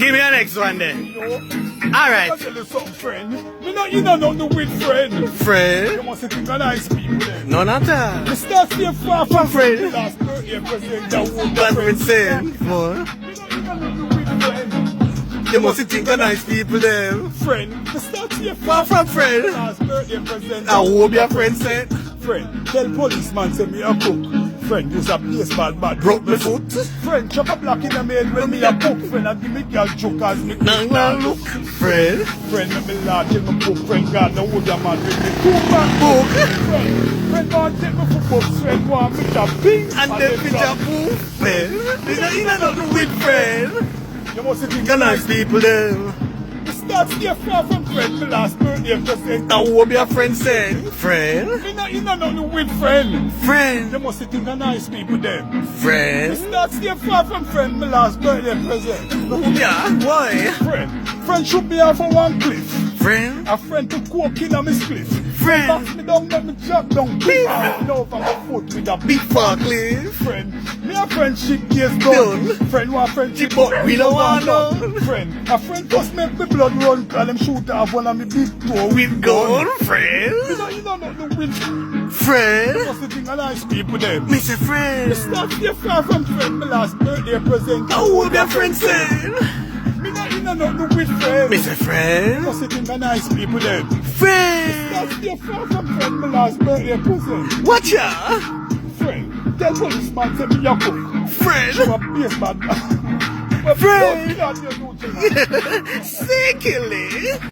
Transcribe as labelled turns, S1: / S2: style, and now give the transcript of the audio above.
S1: Give me the next one then.
S2: You know?
S1: Alright.
S2: I'll tell you something, friend. Me not in and out with friend. You
S1: Friend?
S2: must think of nice people then.
S1: None at all.
S2: Me start stay far from
S1: friend.
S2: friend. Last birthday present that would
S1: That's what it's saying.
S2: Me not in and out with friend.
S1: You must think of nice people them.
S2: Friend. Me start stay
S1: Far from friend.
S2: Last birthday present.
S1: I hope your friend said.
S2: Friend, tell policeman say me a cook. Friend, use a place bad.
S1: Broke my foot.
S2: Friend, chop a block in the maid when me a cook. Friend, I give me girl jokers. Me
S1: Now look. Friend.
S2: Friend, let me laugh till me book. Friend, God, no wood a man with me too bad.
S1: Book.
S2: Friend, want take me for books. Friend, want me to ping.
S1: And then picture move. Friend. You know you not with friend.
S2: You must think
S1: Think of nice people them.
S2: start stay far from friend. Me last birthday present.
S1: I hope your friend said. Friend.
S2: Me not in and out with friend.
S1: Friend.
S2: You must think of nice people them. Me
S1: Friend.
S2: start stay far from friend. Me last birthday present.
S1: Yeah. Why?
S2: Friend should be off on one cliff.
S1: Friend.
S2: A friend to coke in a me spliff.
S1: Friend.
S2: Box me down, let me drop down. Cliff. Me over my foot with a big
S1: Big cliff.
S2: friend. Me a friendship is done.
S1: Done.
S2: Friend want friendship,
S1: But we don't want none.
S2: Friend. A friend just make me blood run. Call them shoot off one of me big toe
S1: With gun. Friend.
S2: You know nothing with.
S1: Friend.
S2: What's the thing? A nice people them.
S1: Mr. Friend.
S2: Stop stay far from friend. My last birthday present.
S1: I hope your friend said.
S2: Me not in and out with friend.
S1: Mr. Friend.
S2: What's the thing? A nice people them.
S1: Friend.
S2: Stop stay far from friend. My last birthday present.
S1: Watch ya.
S2: Friend. Tell policeman say me a cook.
S1: Friend.
S2: You a basement.
S1: Friend.
S2: Friend.
S1: Secondly.